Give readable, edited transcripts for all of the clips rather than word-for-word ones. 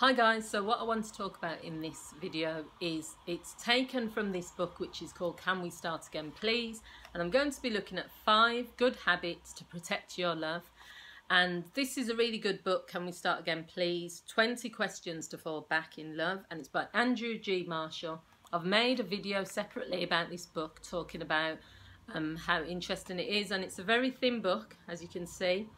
Hi guys, so what I want to talk about in this video is it's taken from this book which is called Can We Start Again Please, and I'm going to be looking at 5 good habits to protect your love. And this is a really good book, Can We Start Again Please, 20 questions to fall back in love, and it's by Andrew G. Marshall. I've made a video separately about this book talking about how interesting it is, and it's a very thin book, as you can see.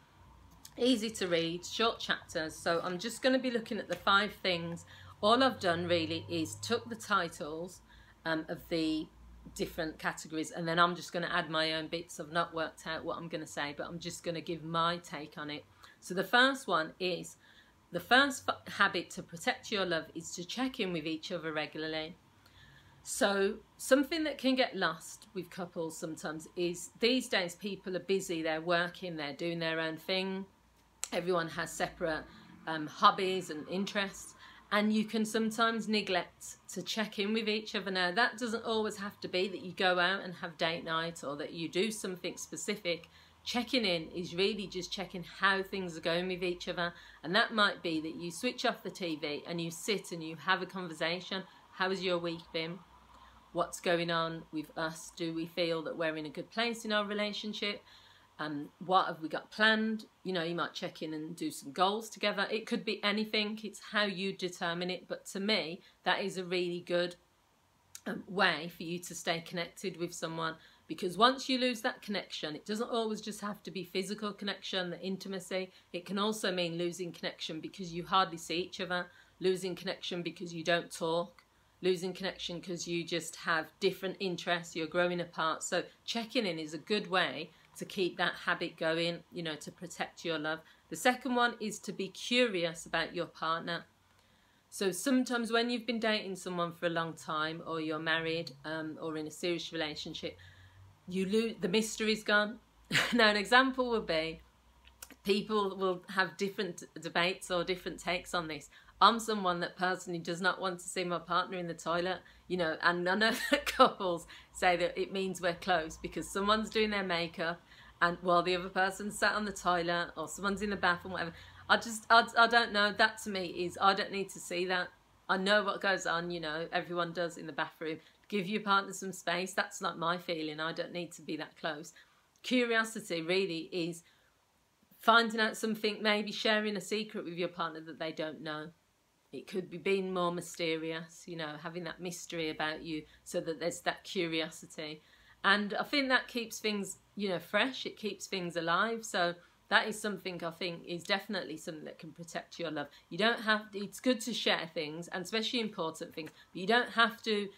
Easy to read, short chapters, so I'm just going to be looking at the 5 things. All I've done really is took the titles of the different categories, and then I'm just going to add my own bits. I've not worked out what I'm going to say, but I'm just going to give my take on it. So the first one is, the first habit to protect your love is to check in with each other regularly. So something that can get lost with couples sometimes is these days people are busy, they're working, they're doing their own thing. Everyone has separate hobbies and interests, and you can sometimes neglect to check in with each other. Now, that doesn't always have to be that you go out and have date night or that you do something specific. Checking in is really just checking how things are going with each other, and that might be that you switch off the TV and you sit and you have a conversation. How has your week been? What's going on with us? Do we feel that we're in a good place in our relationship? What have we got planned? You know, you might check in and do some goals together. It could be anything. It's how you determine it. But to me, that is a really good way for you to stay connected with someone, because once you lose that connection, it doesn't always just have to be physical connection, the intimacy. It can also mean losing connection because you hardly see each other, losing connection because you don't talk, losing connection because you just have different interests, you're growing apart. So checking in is a good way to keep that habit going, you know, to protect your love. The second one is to be curious about your partner. So sometimes when you've been dating someone for a long time, or you're married or in a serious relationship, you lose, the mystery's gone. Now, an example would be, people will have different debates or different takes on this. I'm someone that personally does not want to see my partner in the toilet, you know, and I know that couples say that it means we're close because someone's doing their makeup and while the other person's sat on the toilet, or someone's in the bathroom, whatever. I don't know. That to me is, I don't need to see that. I know what goes on, you know, everyone does in the bathroom. Give your partner some space. That's not my feeling. I don't need to be that close. Curiosity really is finding out something, maybe sharing a secret with your partner that they don't know. It could be being more mysterious, you know, having that mystery about you so that there's that curiosity. And I think that keeps things, you know, fresh. It keeps things alive. So that is something I think is definitely something that can protect your love. You don't have, it's good to share things, and especially important things, but you don't have to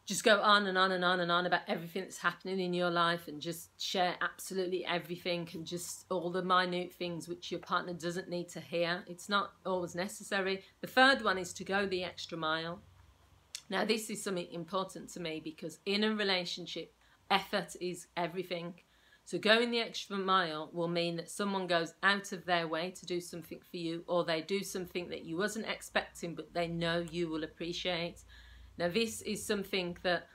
just go on and on and on and on about everything that's happening in your life and just share absolutely everything and just all the minute things which your partner doesn't need to hear. It's not always necessary. The third one is to go the extra mile. Now, this is something important to me because in a relationship, effort is everything. So going the extra mile will mean that someone goes out of their way to do something for you, or they do something that you wasn't expecting but they know you will appreciate. Now, this is something that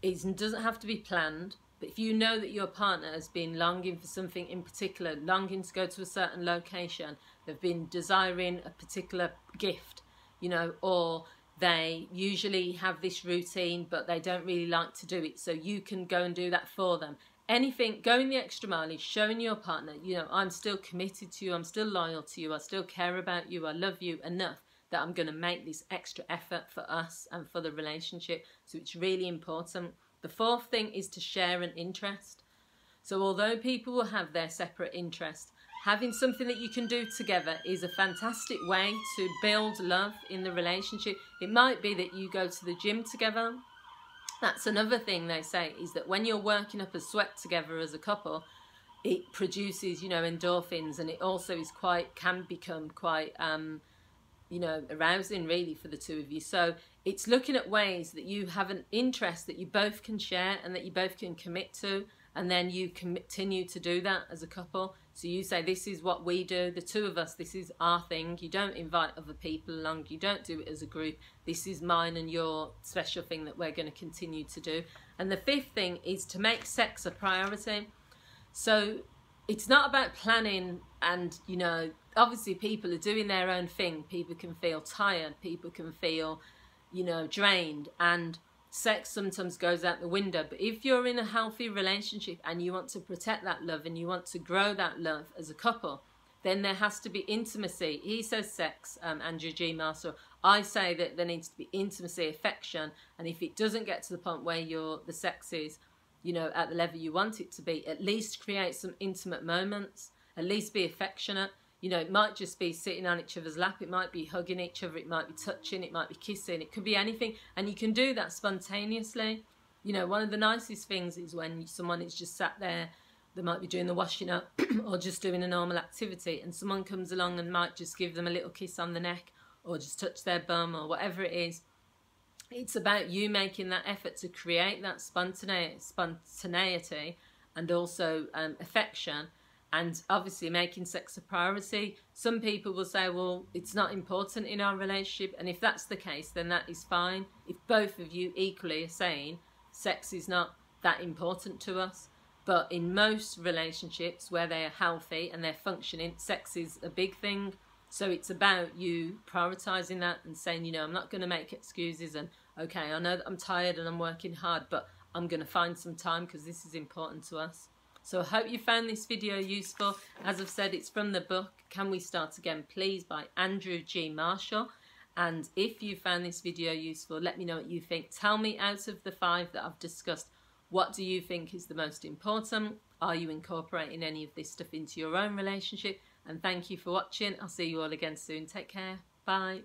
doesn't have to be planned, but if you know that your partner has been longing for something in particular, longing to go to a certain location, they've been desiring a particular gift, you know, or they usually have this routine but they don't really like to do it, so you can go and do that for them. Anything, going the extra mile is showing your partner, you know, I'm still committed to you, I'm still loyal to you, I still care about you, I love you enough that I'm going to make this extra effort for us and for the relationship. So it's really important. The fourth thing is to share an interest. So although people will have their separate interest, having something that you can do together is a fantastic way to build love in the relationship. It might be that you go to the gym together. That's another thing they say, is that when you're working up a sweat together as a couple, it produces, you know, endorphins, and it also is can become quite you know, arousing really for the two of you. So it's looking at ways that you have an interest that you both can share and that you both can commit to, and then you continue to do that as a couple. So you say, this is what we do, the two of us, this is our thing. You don't invite other people along, you don't do it as a group. This is mine and your special thing that we're going to continue to do. And the fifth thing is to make sex a priority. So it's not about planning and, you know, obviously people are doing their own thing. People can feel tired, people can feel, you know, drained, and sex sometimes goes out the window. But if you're in a healthy relationship and you want to protect that love and you want to grow that love as a couple, then there has to be intimacy. He says sex, Andrew G. Marshall. I say that there needs to be intimacy, affection, and if it doesn't get to the point where the sex is, you know, at the level you want it to be, at least create some intimate moments, at least be affectionate. You know, it might just be sitting on each other's lap, it might be hugging each other, it might be touching, it might be kissing, it could be anything, and you can do that spontaneously. You know, one of the nicest things is when someone is just sat there, they might be doing the washing up or just doing a normal activity, and someone comes along and might just give them a little kiss on the neck or just touch their bum or whatever it is. It's about you making that effort to create that spontaneity and also affection, and obviously making sex a priority. Some people will say, well, it's not important in our relationship, and if that's the case, then that is fine. If both of you equally are saying sex is not that important to us, but in most relationships where they are healthy and they're functioning, sex is a big thing. So it's about you prioritising that and saying, you know, I'm not going to make excuses, and okay, I know that I'm tired and I'm working hard, but I'm going to find some time because this is important to us. So I hope you found this video useful. As I've said, it's from the book Can We Start Again Please by Andrew G. Marshall. And if you found this video useful, let me know what you think. Tell me, out of the 5 that I've discussed, what do you think is the most important? Are you incorporating any of this stuff into your own relationship? And thank you for watching. I'll see you all again soon. Take care. Bye.